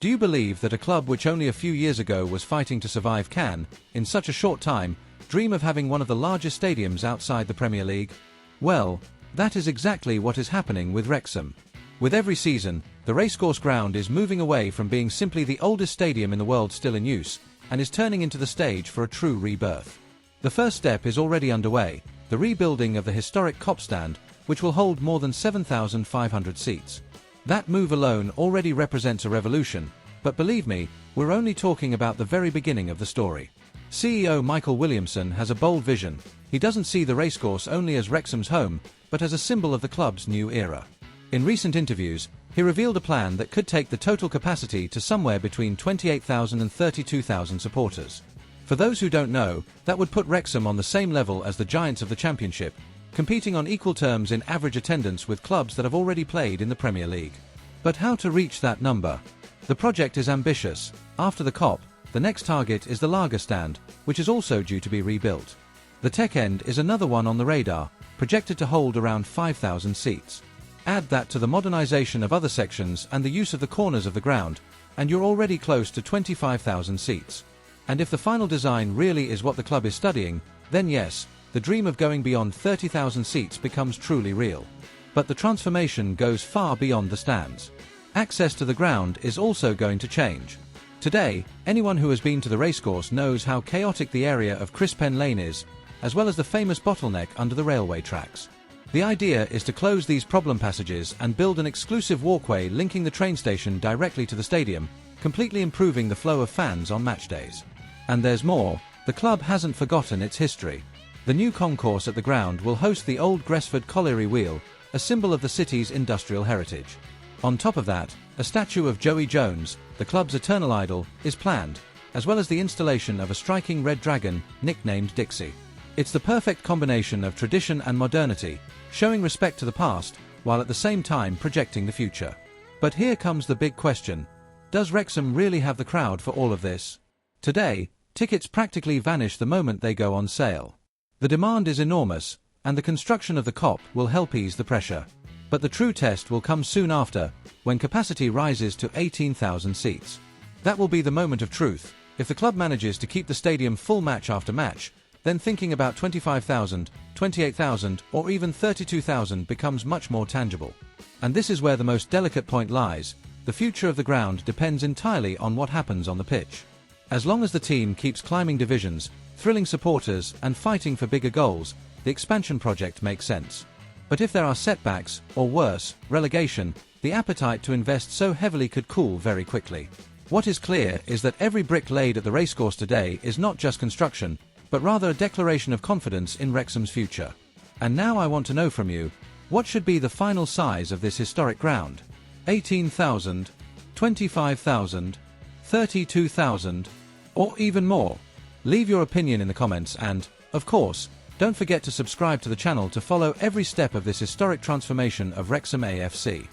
Do you believe that a club which only a few years ago was fighting to survive can, in such a short time, dream of having one of the largest stadiums outside the Premier League? Well, that is exactly what is happening with Wrexham. With every season, the racecourse ground is moving away from being simply the oldest stadium in the world still in use, and is turning into the stage for a true rebirth. The first step is already underway, the rebuilding of the historic Kop stand, which will hold more than 7,500 seats. That move alone already represents a revolution, but believe me, we're only talking about the very beginning of the story. CEO Michael Williamson has a bold vision. He doesn't see the racecourse only as Wrexham's home, but as a symbol of the club's new era. In recent interviews, he revealed a plan that could take the total capacity to somewhere between 28,000 and 32,000 supporters. For those who don't know, that would put Wrexham on the same level as the giants of the Championship, competing on equal terms in average attendance with clubs that have already played in the Premier League. But how to reach that number? The project is ambitious. After the Kop, the next target is the Lager stand, which is also due to be rebuilt. The Tech End is another one on the radar, projected to hold around 5,000 seats. Add that to the modernization of other sections and the use of the corners of the ground, and you're already close to 25,000 seats. And if the final design really is what the club is studying, then yes, the dream of going beyond 30,000 seats becomes truly real. But the transformation goes far beyond the stands. Access to the ground is also going to change. Today, anyone who has been to the racecourse knows how chaotic the area of Crispen Lane is, as well as the famous bottleneck under the railway tracks. The idea is to close these problem passages and build an exclusive walkway linking the train station directly to the stadium, completely improving the flow of fans on match days. And there's more. The club hasn't forgotten its history. The new concourse at the ground will host the old Gresford colliery wheel, a symbol of the city's industrial heritage. On top of that, a statue of Joey Jones, the club's eternal idol, is planned, as well as the installation of a striking red dragon, nicknamed Dixie. It's the perfect combination of tradition and modernity, showing respect to the past, while at the same time projecting the future. But here comes the big question. Does Wrexham really have the crowd for all of this? Today, tickets practically vanish the moment they go on sale. The demand is enormous, and the construction of the Kop will help ease the pressure. But the true test will come soon after, when capacity rises to 18,000 seats. That will be the moment of truth. If the club manages to keep the stadium full match after match, then thinking about 25,000, 28,000, or even 32,000 becomes much more tangible. And this is where the most delicate point lies. The future of the ground depends entirely on what happens on the pitch. As long as the team keeps climbing divisions, thrilling supporters, and fighting for bigger goals, the expansion project makes sense. But if there are setbacks, or worse, relegation, the appetite to invest so heavily could cool very quickly. What is clear is that every brick laid at the racecourse today is not just construction, but rather a declaration of confidence in Wrexham's future. And now I want to know from you, what should be the final size of this historic ground? 18,000, 25,000, 32,000, or even more? Leave your opinion in the comments and, of course, don't forget to subscribe to the channel to follow every step of this historic transformation of Wrexham AFC.